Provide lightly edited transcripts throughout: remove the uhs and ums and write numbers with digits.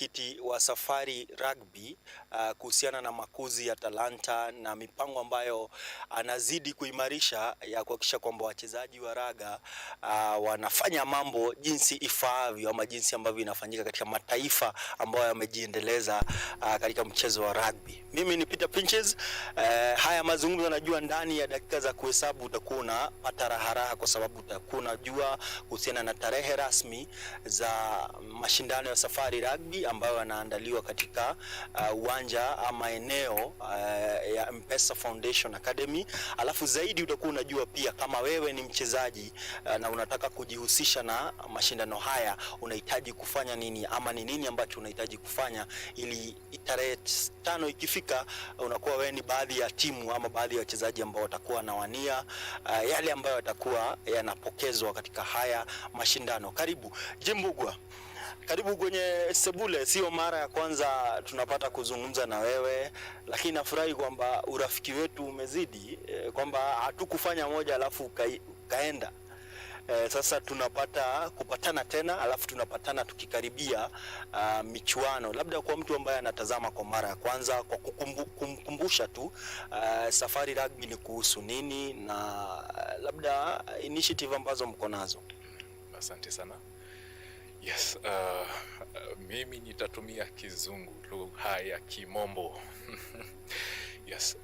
mwenyekiti wa Safari Rugby kuhusiana na makuzi ya talanta na mipango ambayo anazidi kuimarisha ya kuhakikisha kwamba wachezaji wa raga wanafanya mambo jinsi ifaavyo ama jinsi ambavyo inafanyika katika mataifa ambayo yamejiendeleza katika mchezo wa rugby. Mimi ni Peter Pinches. Haya mazungumzo najua ndani ya dakika za kuhesabu utakuwa unapata raha kwa sababu utakuwa unajua kuhusiana na tarehe rasmi za mashindano ya Safari Rugby ambayo yanaandaliwa katika uwanja ama eneo ya M-Pesa Foundation Academy. Alafu zaidi utakuwa unajua pia kama wewe ni mchezaji na unataka kujihusisha na mashindano haya unahitaji kufanya nini ama ni nini ambacho unahitaji kufanya ili tarehe 5 ikifika unakuwa wewe ni baadhi ya timu ama baadhi ya wachezaji ambao watakuwa na wania yale ambayo yatakuwa yanapokezwa katika haya mashindano. Karibu Jimbugwa. Karibu kwenye sebule. Sio mara ya kwanza tunapata kuzungumza na wewe, lakini nafurahi kwamba urafiki wetu umezidi, kwamba hatukufanya moja alafu kaenda. Sasa tunapata kupatana tena, alafu tunapatana tukikaribia michuano. Labda kwa mtu ambaye anatazama kwa mara ya kwanza, kwa kumkumbusha tu Safari Rugby ni kuhusu nini na labda initiative ambazo mko nazo. Asante sana. Yes, mimi nitatumia kizungu, lugha ya kimombo. Yes,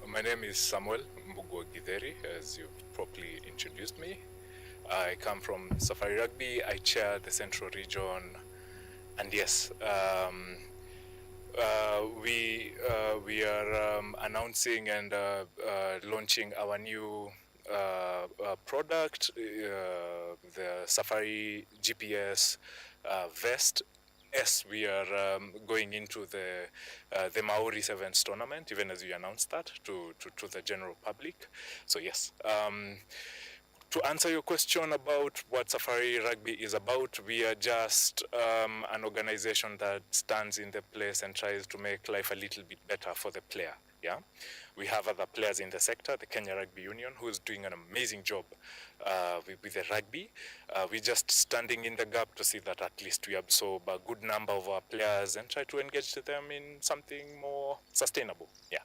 my name is Samuel Mbugua Githeri, as you've properly introduced me. I come from Safari Rugby. I chair the Central Region, and yes, we are announcing and launching our new product, the Safari GPS vest. Yes, we are going into the Maori Sevens tournament, even as we announced that to the general public. So yes, to answer your question about what Safari Rugby is about, we are just an organization that stands in the place and tries to make life a little bit better for the player. Yeah, we have other players in the sector, the Kenya Rugby Union, who is doing an amazing job with the rugby. We're just standing in the gap to see that at least we absorb a good number of our players and try to engage them in something more sustainable. Yeah.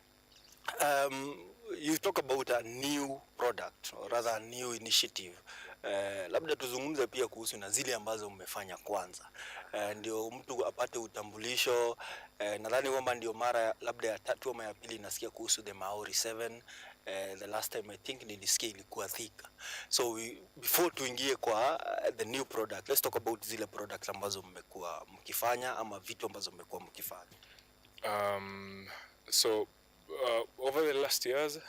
You talk about a new product or rather a new initiative. Labda tuzungumze pia kuhusu na zile ambazo mmefanya kwanza. Ndio mtu apate utambulisho. Nadhani kwamba ndio mara labda ya tatu ama ya pili nasikia kuhusu the Maori 7. The last time I think nilisikia ilikuwa Thika. So before tuingie kwa the new product, let's talk about zile products ambazo mmekuwa mkifanya ama vitu ambazo mmekuwa mkifanya. Over the last years,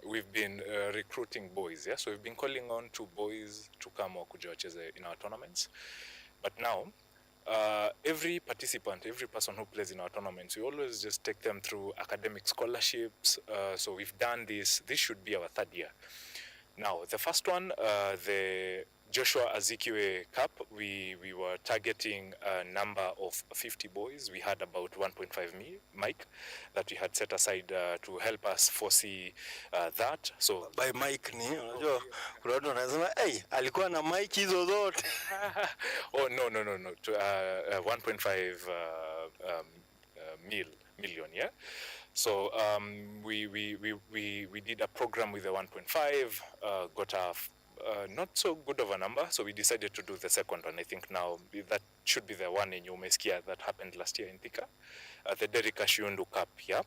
we've been recruiting boys. Yeah, so we've been calling on to boys to come wakuja wacheze in our tournaments. But now, every participant, every person who plays in our tournaments, we always just take them through academic scholarships. So we've done this. This should be our 3rd year. Now, the first one, the Joshua Azikiwe Cup, we were targeting a number of 50 boys. We had about 1.5 mic that we had set aside to help us foresee that. So by mic ni unajua kuna watu wanasema alikuwa na mic hizo zote. Oh no 1.5 million, yeah. So we did a program with the 1.5, got a not so good of a number, so we decided to do the second one. I think now that should be the one in Umeskia that happened last year in Thika, the Derek Ashundu Cup. Yeah,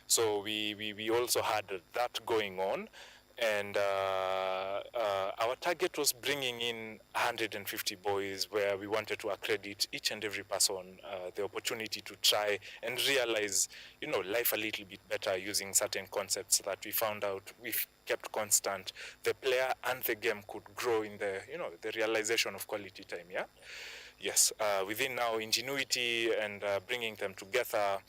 so we also had that going on, and our target was bringing in 150 boys, where we wanted to accredit each and every person the opportunity to try and realize, life a little bit better using certain concepts that we found out we've kept constant. The player and the game could grow in the realization of quality time. Yeah, yes, within our ingenuity and bringing them together.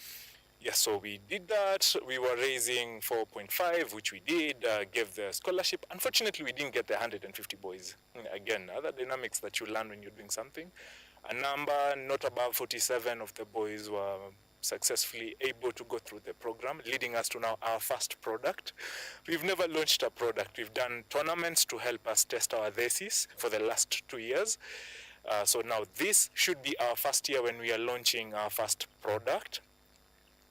Yes, so we did that. We were raising 4.5, which we did, gave the scholarship. Unfortunately, we didn't get the 150 boys. Again, other dynamics that you learn when you're doing something. A number not above 47 of the boys were successfully able to go through the program, leading us to now our first product. We've never launched a product. We've done tournaments to help us test our thesis for the last 2 years. So now this should be our first year when we are launching our first product.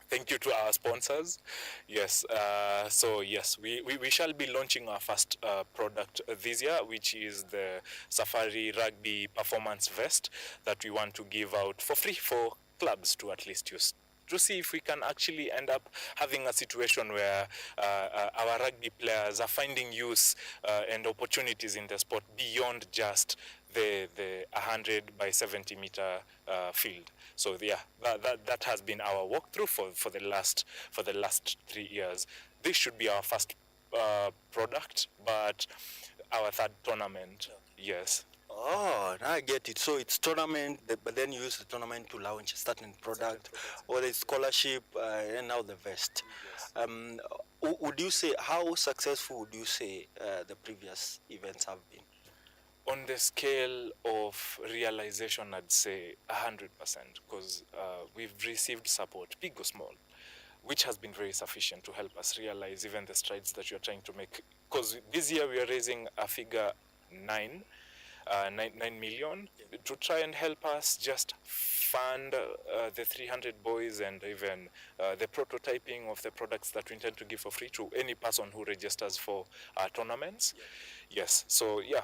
Thank you to our sponsors. Yes, so yes, we shall be launching our first product this year, which is the Safari Rugby Performance Vest that we want to give out for free for clubs to at least use, to see if we can actually end up having a situation where our rugby players are finding use and opportunities in the sport beyond just the 100 by 70 meter field. So yeah, that has been our walkthrough for the last 3 years. This should be our first product, but our third tournament. Yes. Oh, now I get it. So it's tournament, but then you use the tournament to launch a certain product, or the scholarship, and now the vest. Would you say, how successful would you say the previous events have been? On the scale of realization, I'd say 100%, because we've received support, big or small, which has been very sufficient to help us realize even the strides that you're trying to make. Because this year we are raising a figure 9 million to try and help us just fund the 300 boys and even the prototyping of the products that we intend to give for free to any person who registers for our tournaments. Yes, so yeah.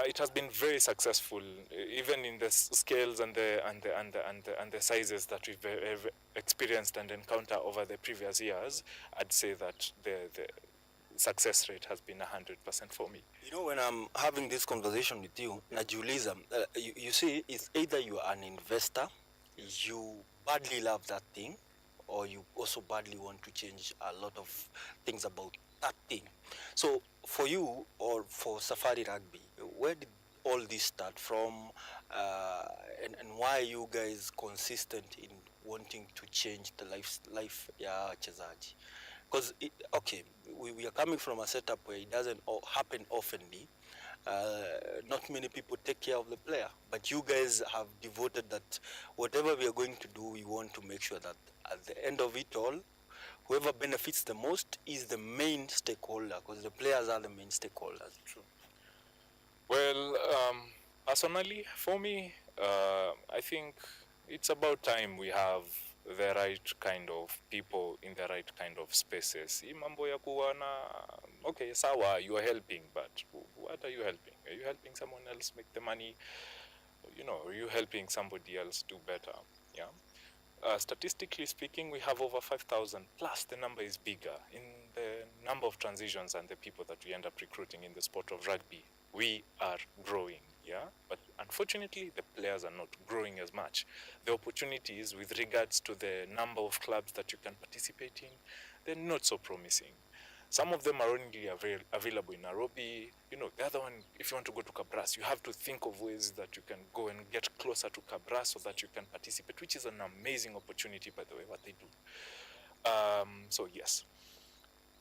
It has been very successful, even in the scales and the sizes that we've experienced and encountered over the previous years. I'd say that the success rate has been 100% for me. You know, when I'm having this conversation with you, Najuliza, you see, it's either you are an investor, you badly love that thing, or you also badly want to change a lot of things about that thing. So for you, or for Safari Rugby, where did all this start from, and why are you guys consistent in wanting to change the life ya wachezaji? Because, okay, we are coming from a setup where it doesn't happen oftenly. Not many people take care of the player, but you guys have devoted that whatever we are going to do, we want to make sure that at the end of it all, whoever benefits the most is the main stakeholder, because the players are the main stakeholders. True. Well, personally, for me, I think it's about time we have the right kind of people in the right kind of spaces. Mambo ya kuwana, okay, sawa, you are helping, but what are you helping? Are you helping someone else make the money? You know, are you helping somebody else do better? Yeah. Statistically speaking, we have over 5,000, plus the number is bigger in the number of transitions and the people that we end up recruiting in the sport of rugby. We are growing, yeah, but unfortunately the players are not growing as much. The opportunities with regards to the number of clubs that you can participate in, they're not so promising. Some of them are only available in Nairobi. You know, the other one, if you want to go to Kabras, you have to think of ways that you can go and get closer to Kabras so that you can participate, which is an amazing opportunity, by the way, what they do. So yes,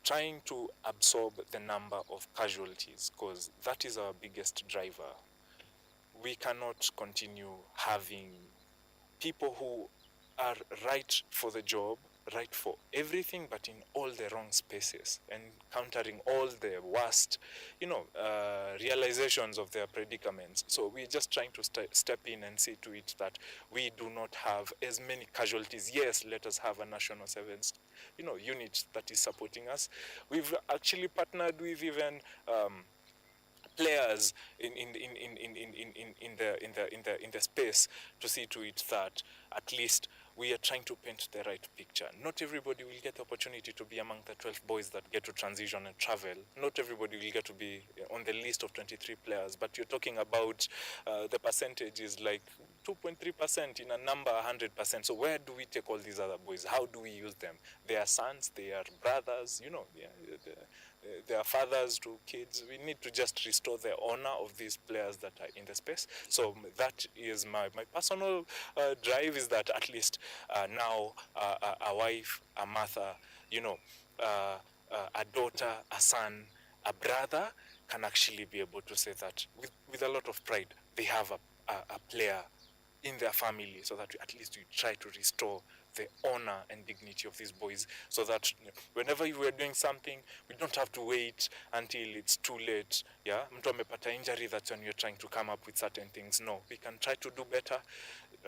trying to absorb the number of casualties, because that is our biggest driver. We cannot continue having people who are right for the job, right for everything, but in all the wrong spaces, and countering all the worst, realizations of their predicaments. So we're just trying to step in and see to it that we do not have as many casualties. Yes, let us have a national sevens, unit that is supporting us. We've actually partnered with even players in the space to see to it that at least we are trying to paint the right picture. Not everybody will get the opportunity to be among the 12 boys that get to transition and travel. Not everybody will get to be on the list of 23 players, but you're talking about the percentage is like 2.3% in a number 100%. So where do we take all these other boys? How do we use them? They are sons, they are brothers, they are fathers to kids. We need to just restore the honor of these players that are in the space. So that is my personal drive, is that at least now a wife, a mother, a daughter, a son, a brother can actually be able to say that with a lot of pride they have a player in their family, so that at least we try to restore the honor and dignity of these boys, so that whenever you are doing something, we don't have to wait until it's too late. Yeah, mtu amepata injury, that's when you're trying to come up with certain things. No, we can try to do better.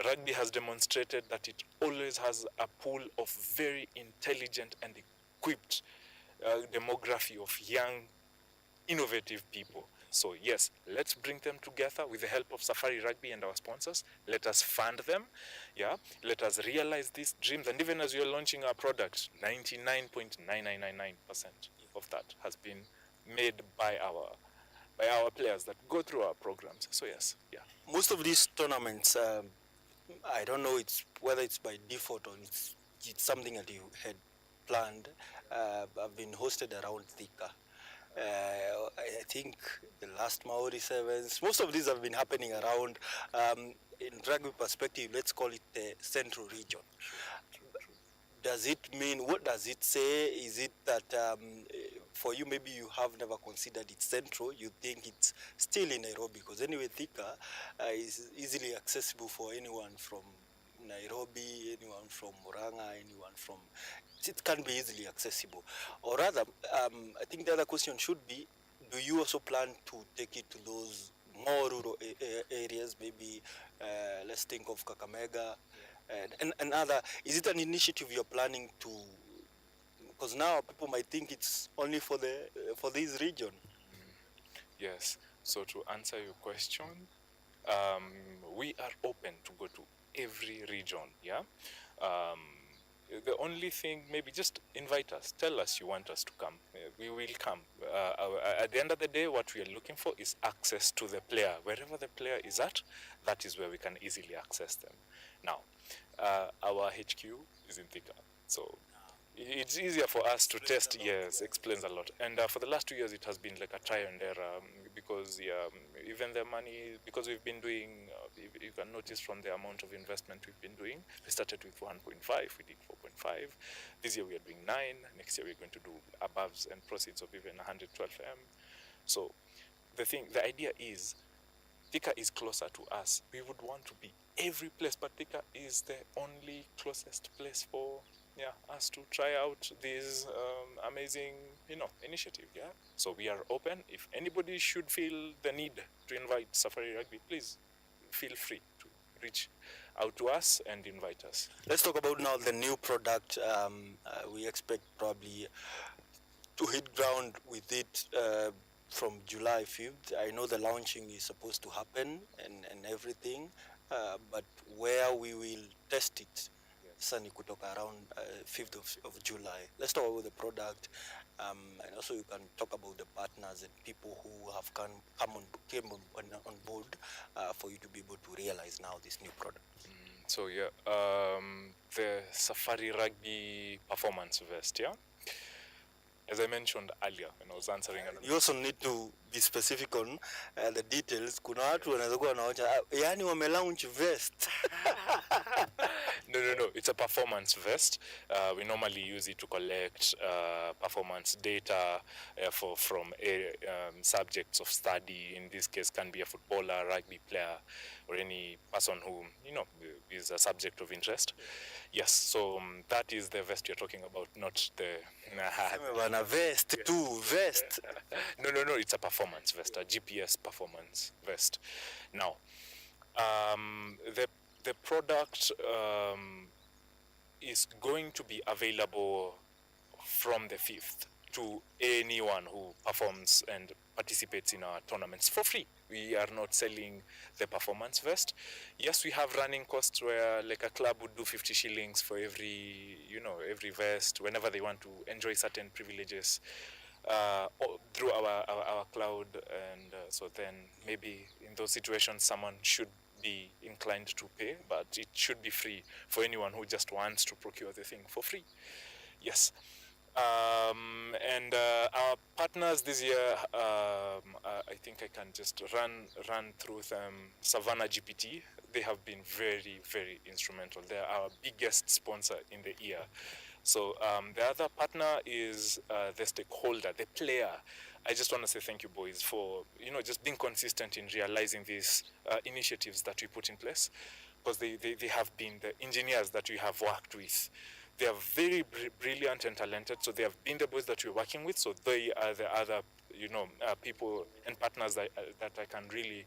Rugby has demonstrated that it always has a pool of very intelligent and equipped demography of young, innovative people. So yes, let's bring them together with the help of Safari Rugby and our sponsors. Let us fund them. Yeah, let us realize these dreams. And even as we are launching our product, 99.9999% of that has been made by our players that go through our programs. So yes, yeah. Most of these tournaments, I don't know whether it's by default or it's something that you had planned, have been hosted around Thika. I think the last Maori Sevens, most of these have been happening around, in rugby perspective, let's call it the central region. Does it mean, what does it say? Is it that for you, maybe you have never considered it central, you think it's still in Nairobi? Because anyway, Thika is easily accessible for anyone from Nairobi, anyone from Muranga, anyone from, it can be easily accessible. Or rather, I think the other question should be, do you also plan to take it to those more rural areas, maybe let's think of Kakamega, and other, is it an initiative you're planning to, because now people might think it's only for this region? Yes, so to answer your question, we are open to go to every region, yeah? The only thing, maybe just invite us, tell us you want us to come, we will come. At the end of the day, what we are looking for is access to the player. Wherever the player is at, that is where we can easily access them. Now, our HQ is in Thika, so it's easier for us to test. Yes, explains a lot. And for the last 2 years, it has been like a try and error, because even the money, because we've been doing, you can notice from the amount of investment we've been doing, we started with 1.5, we did 4.5. This year we are doing 9. Next year we're going to do aboves and proceeds of even 112 M. So the idea is, Thika is closer to us. We would want to be every place, but Thika is the only closest place for us to try out this amazing, initiative. Yeah. So we are open. If anybody should feel the need to invite Safari Rugby, please feel free to reach out to us and invite us. Let's talk about now the new product. We expect probably to hit ground with it from July 5th. I know the launching is supposed to happen and everything, but where we will test it, Sani kutoka around 5th of July. Let's talk about the product, and also you can talk about the partners and people who have came on board for you to be able to realize now this new product. So yeah, the Safari Rugby performance vest, yeah? As I mentioned earlier when I was answering. You also need to be specific on the details. Kuna watu wanaweza kuwa wanaocha, yani wamelaunch vest. No, it's a performance vest. We normally use it to collect performance data from subjects of study. In this case, can be a footballer, rugby player, or any person who is a subject of interest. Yes, so that is the vest you're talking about, not the vest too, vest. No, it's a performance vest, a GPS performance vest. Now, the product is going to be available from the 5th to anyone who performs and participates in our tournaments for free. We are not selling the performance vest. Yes, we have running costs where like a club would do 50 shillings for every vest whenever they want to enjoy certain privileges through our cloud. And so then maybe in those situations someone should be inclined to pay, but it should be free for anyone who just wants to procure the thing for free. Yes. And our partners this year, I think I can just run through them. Savannah GPT, they have been very, very instrumental. They are our biggest sponsor in the year. So the other partner is the stakeholder, the player. I just want to say thank you, boys, for just being consistent in realizing these initiatives that we put in place. because they have been the engineers that we have worked with. They are very brilliant and talented, so they have been the boys that we're working with, so they are the other people and partners that I can really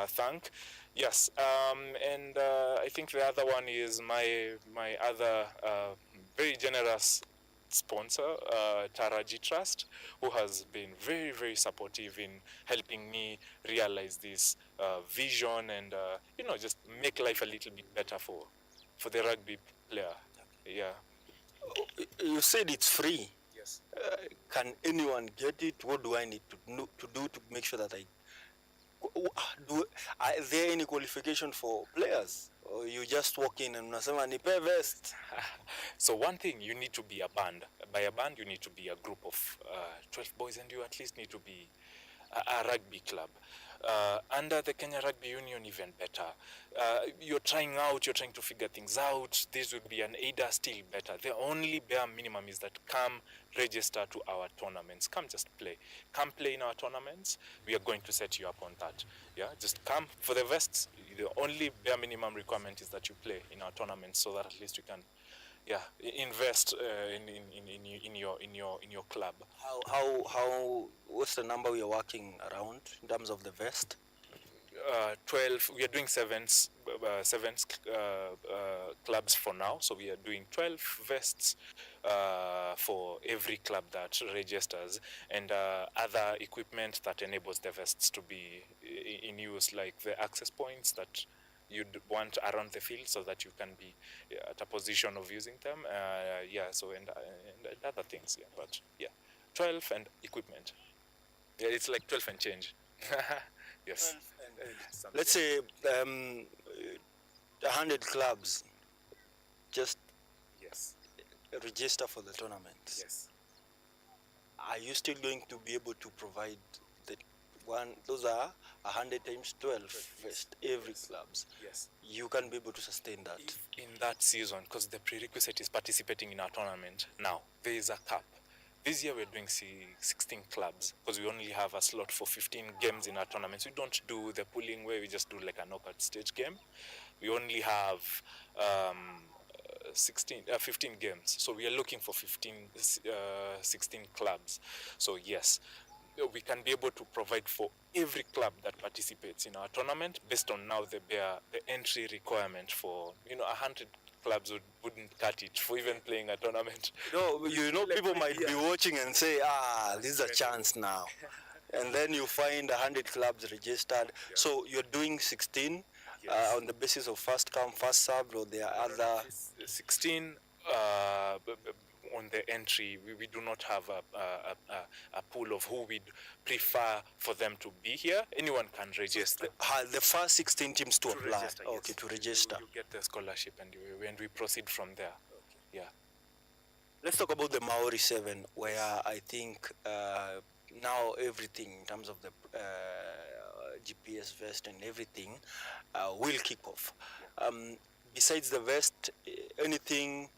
thank. Yes, and I think the other one is my other very generous sponsor, Taraji Trust, who has been very, very supportive in helping me realize this vision and just make life a little bit better for the rugby player. Yeah. You said it's free. Yes. Can anyone get it? What do I need to do to make sure that are there any qualification for players? Or you just walk in and unasema nipe vest? So one thing, you need to be a band. By a band, you need to be a group of 12 boys, and you at least need to be a rugby club. Under the Kenya Rugby Union, even better. You're trying to figure things out. This would be an AIDA, still better. The only bare minimum is that come register to our tournaments. Come just play. Come play in our tournaments. We are going to set you up on that. Yeah, just come. For the vests, the only bare minimum requirement is that you play in our tournaments, so that at least you can invest in your club. How what's the number we are working around in terms of the vest? 12. We are doing sevens clubs for now. So we are doing 12 vests for every club that registers, and other equipment that enables the vests to be in use, like the access points that you'd want around the field, so that you can be at a position of using them. So and other things. Yeah, but yeah, 12 and equipment. Yeah, it's like 12 and change. Yes. Let's say 100 clubs just register for the tournaments. Yes. Are you still going to be able to provide the one? Those are 100 times 12 vest every clubs. Yes. You can be able to sustain that. If in that season, because the prerequisite is participating in our tournament. Now there is a cap. This year we're doing 16 clubs, because we only have a slot for 15 games in our tournaments. We don't do the pooling where we just do like a knockout stage game. We only have 15 games. So we are looking for 16 clubs. So yes, we can be able to provide for every club that participates in our tournament, based on now the entry requirement for 100 clubs wouldn't cut it for even playing a tournament. No, people might be watching and say, this is a chance now. And then you find 100 clubs registered. Yeah. So you're doing 16 on the basis of first come, first served, or there are other 16 on the entry. We do not have a pool of who we'd prefer for them to be here. Anyone can register. The first 16 teams to apply. Register, Okay, yes. to register. You get the scholarship, and we proceed from there. Okay. Yeah. Let's talk about the Maori 7, where I think now everything in terms of the GPS vest and everything will kick off. Besides the vest, anything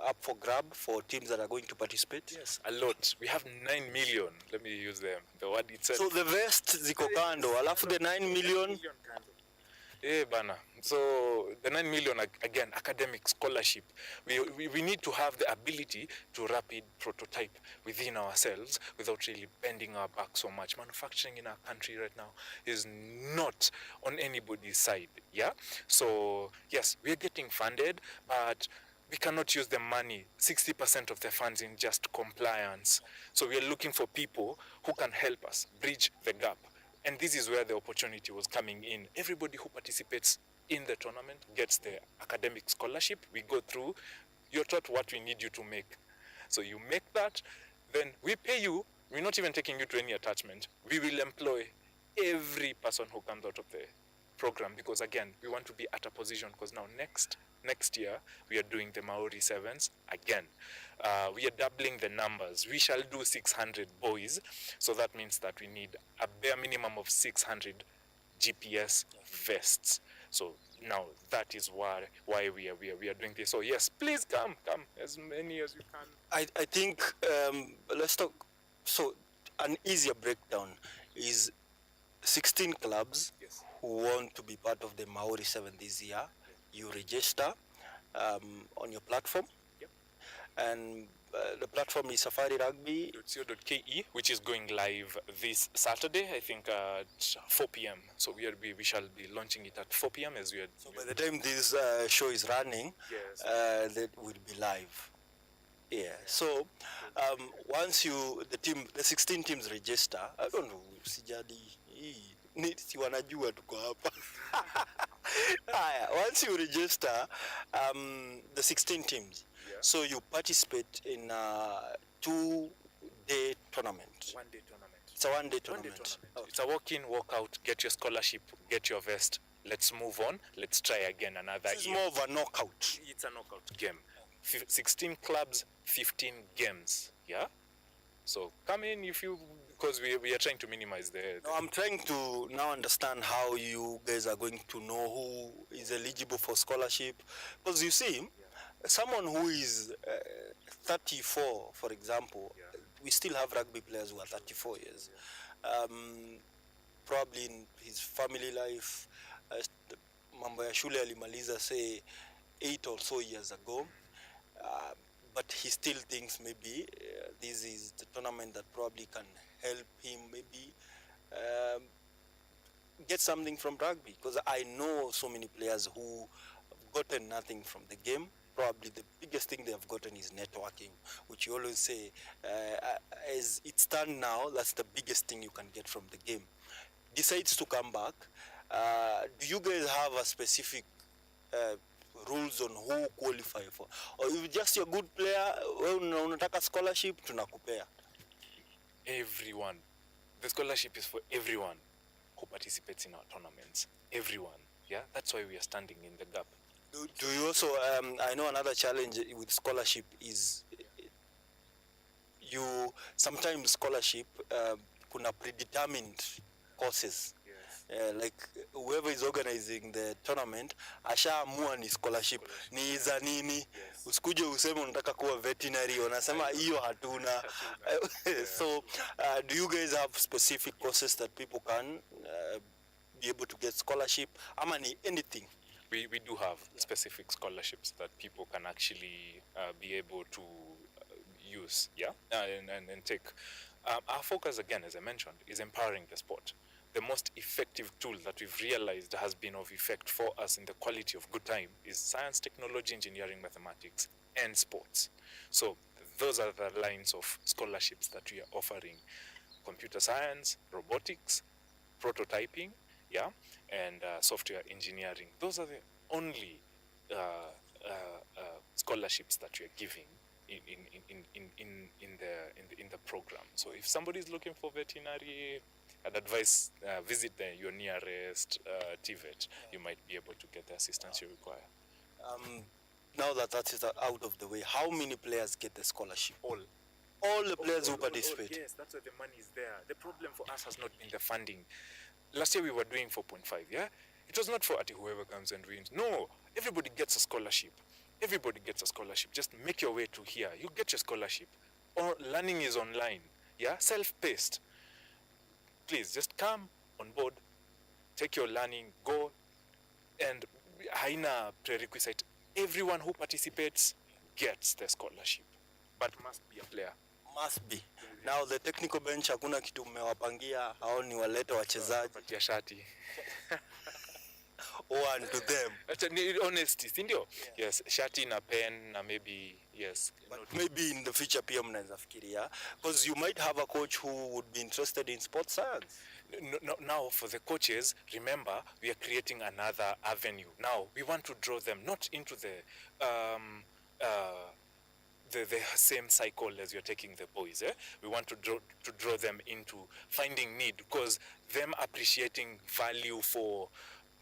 up for grab for teams that are going to participate? Yes, a lot. We have 9 million. Let me use the word itself. So the vest ziko kando, alafu the 9 million. Bana. So the 9 million, again, academic scholarship. We need to have the ability to rapid prototype within ourselves without really bending our back so much. Manufacturing in our country right now is not on anybody's side. Yeah. So yes, we are getting funded, but we cannot use the money, 60% of the funds, in just compliance. So we are looking for people who can help us bridge the gap. And this is where the opportunity was coming in. Everybody who participates in the tournament gets the academic scholarship. We go through, you're taught what we need you to make. So you make that, then we pay you. We're not even taking you to any attachment. We will employ every person who comes out of the program, because again, we want to be at a position, because now next year we are doing the Maori 7s again. We are doubling the numbers. We shall do 600 boys, so that means that we need a bare minimum of 600 GPS vests. So now that is why we are doing this. So yes, please come as many as you can. I think let's talk. So an easier breakdown is 16 clubs Yes. who want to be part of the Maori 7 this year. you register on your platform. Yep. And the platform is Safari Rugby. .co.ke, which is going live this Saturday, I think at 4 p.m. So we shall be launching it at 4 p.m. as we are. So by the time this show is running, Yes. that will be live. Yeah. So once the 16 teams register, I don't know, sijadi si wanajua tuko hapa. Once you register, the 16 teams, Yeah. so you participate in a 2-day tournament. 1-day tournament. It's a 1-day One-day tournament. tournament. Oh. It's a walk-in, walk-out, get your scholarship, get your vest. Let's move on. Let's try again another It's year. more of a knockout. It's a knockout game. 16 clubs, 15 games. Yeah. So come in because we are trying to minimize the. No, I'm trying to now understand how you guys are going to know who is eligible for scholarship. Because you see, someone who is 34, for example, we still have rugby players who are 34 years. Probably in his family life, mambo ya shule alimaliza say 8 or so years ago. But he still thinks maybe this is the tournament that probably can help him maybe get something from rugby. Because I know so many players who have gotten nothing from the game. Probably the biggest thing they have gotten is networking, which you always say, as it stands now, that's the biggest thing you can get from the game. Decides to come back. Do you guys have a specific rules on who qualify for, or if just you're a good player, unataka scholarship, tunakupea? Everyone. The scholarship is for everyone who participates in our tournaments. Everyone. Yeah, that's why we are standing in the gap. Do you also, I know another challenge with scholarship is you sometimes scholarship kuna predetermined courses. Like whoever is organizing the tournament ashaamua ni scholarship ni za nini. Usikuje useme unataka kuwa veterinary, wanasema hiyo hatuna. So do you guys have specific courses that people can be able to get scholarship? Ama ni anything? We do have specific scholarships that people can actually be able to use, yeah, and take. Our focus, again, as I mentioned, is empowering the sport. The most effective tool that we've realized has been of effect for us in the quality of good time is science, technology, engineering, mathematics, and sports. So those are the lines of scholarships that we are offering: computer science, robotics, prototyping, yeah, and software engineering. Those are the only scholarships that we are giving in the program. So if somebody is looking for veterinary, I'd advise visit your nearest TVET. You might be able to get the assistance you require. Now that is out of the way, how many players get the scholarship? All the players who participate? Yes, that's why the money is there. The problem for us has not been the funding. Last year we were doing 4.5, yeah? It was not for whoever comes and wins. No, everybody gets a scholarship. Everybody gets a scholarship. Just make your way to here. You get your scholarship. Or learning is online, yeah? Self-paced. Please, just come on board, take your learning, go, and haina prerequisite. Everyone who participates gets the scholarship, but must be a player. Must be. Now the technical bench hakuna kitu mmewapangia, hao ni walete wachezaji. Patia shati. One to them. Honesty, sindio? Yes, shati na pen na maybe, yes. But maybe in the future pia mnaweza fikiria, because you might have a coach who would be interested in sports science. No, now for the coaches, remember, we are creating another avenue. Now, we want to draw them not into the same cycle as you're taking the boys. We want to draw them into finding need, because them appreciating value for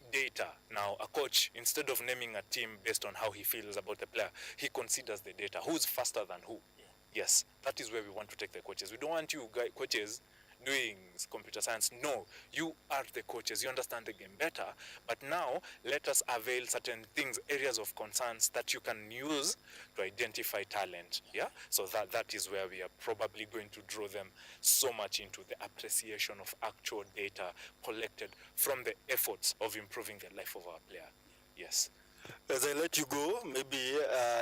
data. Now, a coach, instead of naming a team based on how he feels about the player, he considers the data. Who's faster than who? Yeah. Yes, that is where we want to take the coaches. We don't want you coaches doing computer science. No, you are the coaches. You understand the game better. But now, let us avail certain things, areas of concerns that you can use to identify talent. Yeah? So that is where we are probably going to draw them so much into the appreciation of actual data collected from the efforts of improving the life of our player. Yes. As I let you go, maybe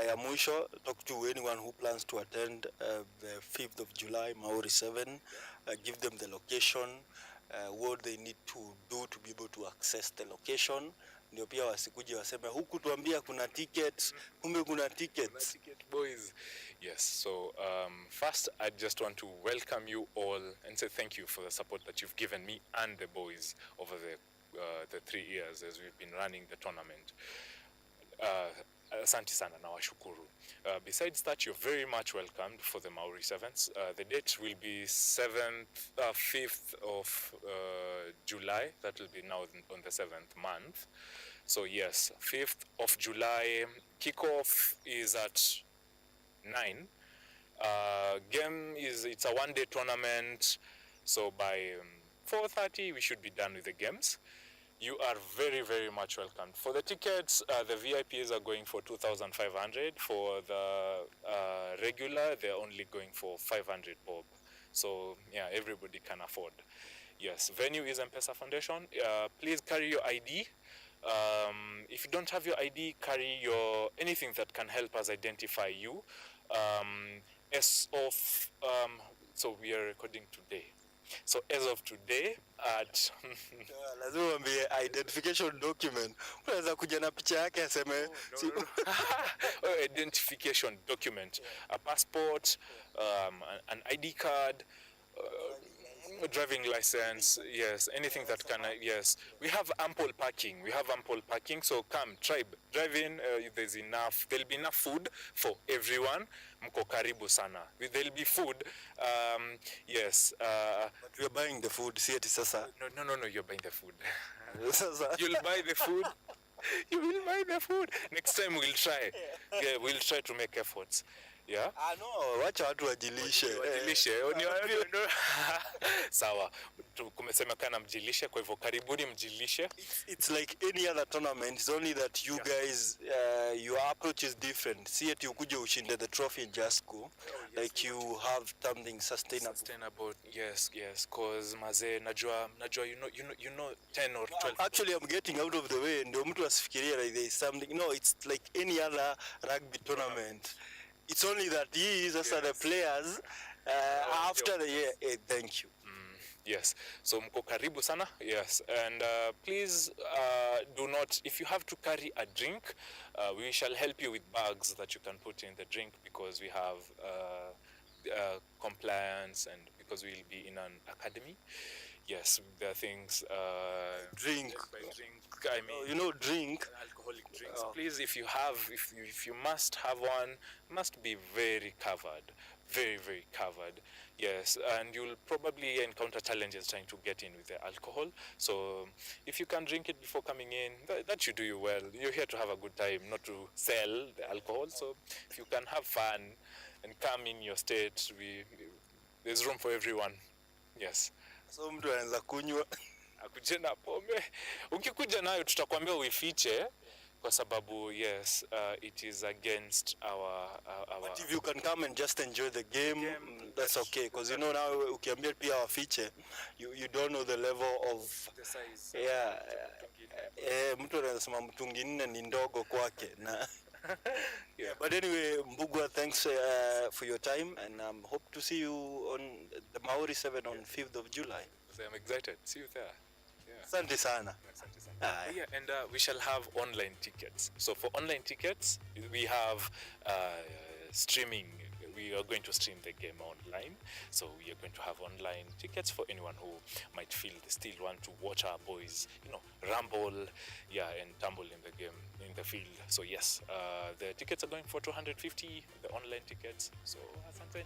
ya mwisho, talk to anyone who plans to attend the 5th of July, Maori 7. Give them the location, what they need to do to be able to access the location. Ndio pia wasikuje waseme huku tuambia kuna tickets, kumbe kuna tickets. Ticket boys. Yes, so first I just want to welcome you all and say thank you for the support that you've given me and the boys over the 3 years as we've been running the tournament. Asante sana na washukuru. Besides that, you're very much welcomed for the Maori Sevens. The date will be 5th of July. That will be now on the 7th month. So yes, 5th of July. Kickoff is at 9. Game it's a one-day tournament. So by 4:30 we should be done with the games. You are very, very much welcome. For the tickets, the VIPs are going for 2,500. For the regular, they're only going for 500 bob. So yeah, everybody can afford. Yes, venue is M-Pesa Foundation. Please carry your ID. If you don't have your ID, carry your anything that can help us identify you. So we are recording today. So as of today at lazima wambie identification document. Unaweza kuja na picha yake aseme identification document, a passport, an ID card, driving license, yes, anything that can, yes. We have ample parking. So come, drive in. There's enough. There'll be enough food for everyone. Mko karibu sana. There'll be food. Yes. But we're buying the food. See it sasa. No. You're buying the food. You'll buy the food. You will buy the food. Next time we'll try. Yeah, we'll try to make efforts. Yeah? No, wacha watu wajilishe. Sawa. Kumesemekana mjilishe, kwa hivyo karibuni mjilishe. It's like any other tournament. It's only that you guys, your approach is different. See it, you ukuje ushinde the trophy and just go. Like you have something sustainable. Yes. Cause maze, najua, you know 10 or 12. Actually, I'm getting out of the way. Ndio mtu asifikirie like there is something. No, it's like any other rugby tournament. It's only that these are the players after the year. Thank you. Yes. So mko karibu sana. Yes. And please do not, if you have to carry a drink, we shall help you with bags that you can put in the drink because we have compliance and because we'll be in an academy. Yes, there are things. Drink. By drink, I mean. Drink. Alcoholic drinks. Please, if you must have one, must be very covered. Very, very covered. Yes, and you'll probably encounter challenges trying to get in with the alcohol. So if you can drink it before coming in, that should do you well. You're here to have a good time, not to sell the alcohol. So if you can have fun and come in your state, there's room for everyone. Yes. So mtu anaanza kunywa akuje na pombe. Ukikuja nayo tutakwambia uifiche kwa sababu yes, it is against our But if you can come and just enjoy the game that's okay because you know now ukiambia pia wafiche you don't know the level of the size. Yeah. Mtu anasema mtungi 4 ni ndogo kwake na yeah. But anyway, Mbugua, thanks for your time and hope to see you on the Maori 7 on 5th of July. I'm excited. See you there. Asante sana. Yeah, and we shall have online tickets. So for online tickets, we have streaming. We are going to stream the game online. So we are going to have online tickets for anyone who might feel they still want to watch our boys, rumble, and tumble in the game, in the field. So yes, the tickets are going for 250, the online tickets. So asante.